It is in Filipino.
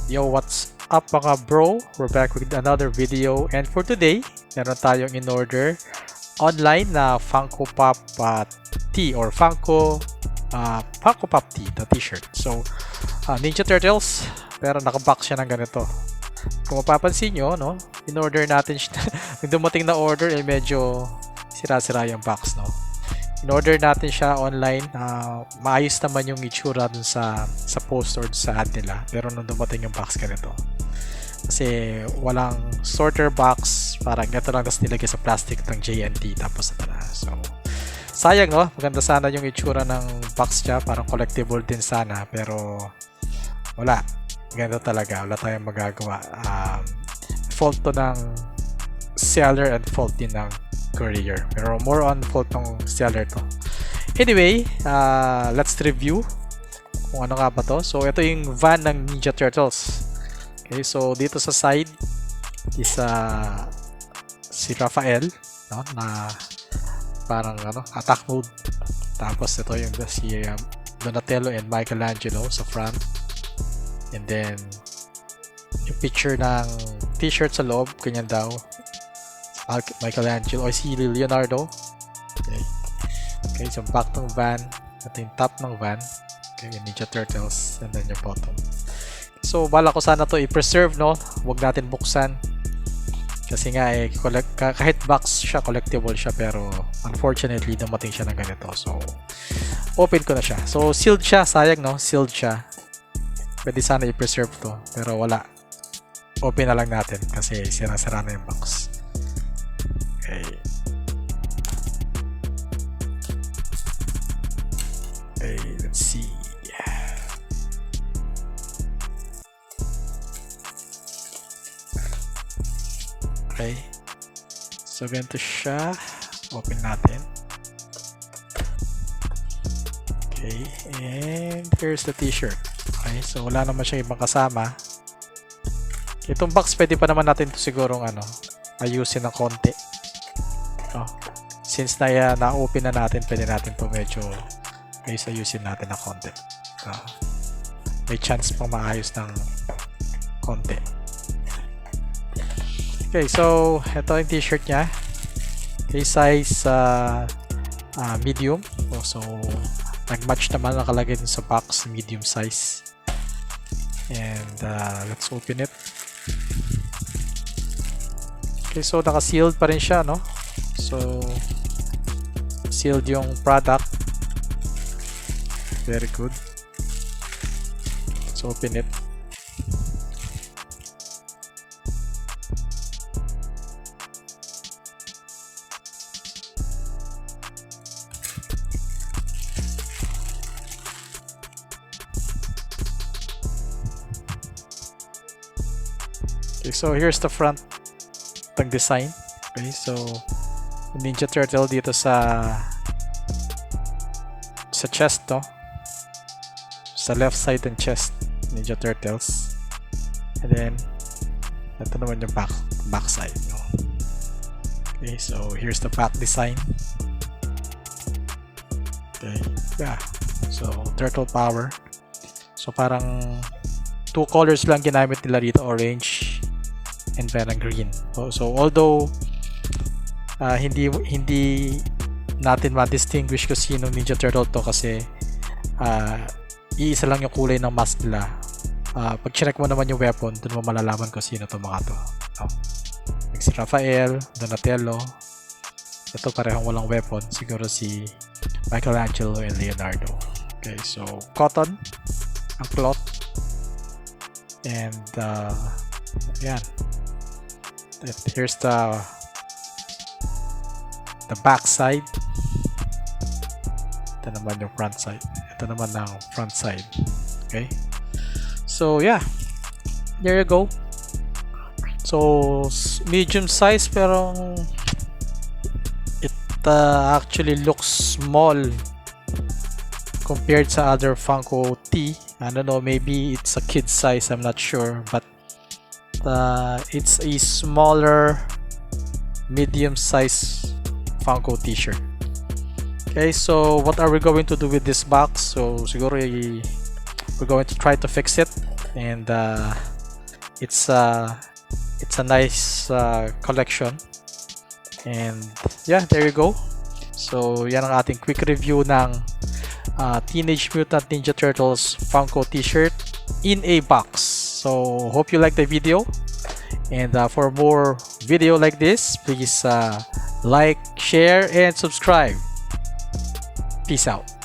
Yo, what's up mga bro? We're back with another video, and for today, meron tayong in order online na Funko Pop tee or Funko Pop tee, the t-shirt. So, Ninja Turtles, pero nakabox siya ng ganito. Kung mapapansin nyo, no, in order natin siya, nung dumating na order, medyo sira-sira yung box, no. In order natin siya online, maayos naman yung itsura dun sa post or sa ad nila, pero nung dumating yung box ganito kasi walang sorter box, parang ito lang, tapos nilagay sa plastic ng JNT tapos ito na. So sayang, no, maganda sana yung itsura ng box niya, parang collectible din sana, pero wala, ganito talaga, wala tayong magagawa. Fault to ng seller and fault din ng courier, pero more on fault ng seller to. Anyway, let's review kung ano nga ba to. So ito yung van ng Ninja Turtles. Okay, so dito sa side is si Raphael, no, na parang attack mode. Tapos ito yung si Donatello and Michelangelo sa front, and then yung picture ng t-shirt sa loob, ganyan daw, Michelangelo o si Leonardo. Okay, so back ng van, ito yung top ng van, okay, yung Ninja Turtles, and then yung bottom. So bala ko sana to i-preserve, no, wag natin buksan kasi nga kahit box siya, collectible siya, pero unfortunately dumating siya ng ganito. So open ko na siya. So sealed siya, sayang, no, sealed siya. Pwede sana i-preserve to, pero wala, open na lang natin kasi sira-sira na yung box. Okay, let's see. Okay, so ganito siya. Open natin. Okay, and here's the t-shirt. Okay, so wala naman siyang ibang kasama. Itong box pwede pa naman natin to sigurong ayusin ng konti. Since na-open na natin, pwede natin to medyo ayusin natin ng konti. May chance pang maayos ng konti. Okay, so ito yung t-shirt niya. Okay, size medium. So nag-match naman, nakalagay din sa box, medium size. And let's open it. Okay, so naka-sealed pa rin siya, no? So sealed yung product. Very good. Let's open it. Okay, so here's the front ng design. Okay, so Ninja Turtle dito sa chest, no? Sa left side ng chest, Ninja Turtles. And then ito naman yung back side, no? Okay, so here's the back design. Okay, yeah. So turtle power. So parang two colors lang ginamit nila dito, orange and parang green. So although hindi natin ma-distinguish kung sino Ninja Turtle to kasi iisa lang yung kulay ng mask nila. Pag check mo naman yung weapon, dun mo malalaman kung sino to mga to, no? Like si Raphael, Donatello, ito parehong walang weapon, siguro si Michelangelo and Leonardo. Okay, so cotton ang cloth, and yan. Here's the back side. Ito naman yung front side. Ito naman ang front side. Okay, so yeah, there you go. So medium size, pero it actually looks small compared sa other Funko tee. I don't know, maybe it's a kid size, I'm not sure, but it's a smaller medium size Funko t-shirt. Okay, so what are we going to do with this box? So siguro we're going to try to fix it and It's a nice collection. And yeah, there you go. So yan ang ating quick review ng Teenage Mutant Ninja Turtles Funko t-shirt in a box. So hope you like the video, and for more video like this, please like, share, and subscribe. Peace out.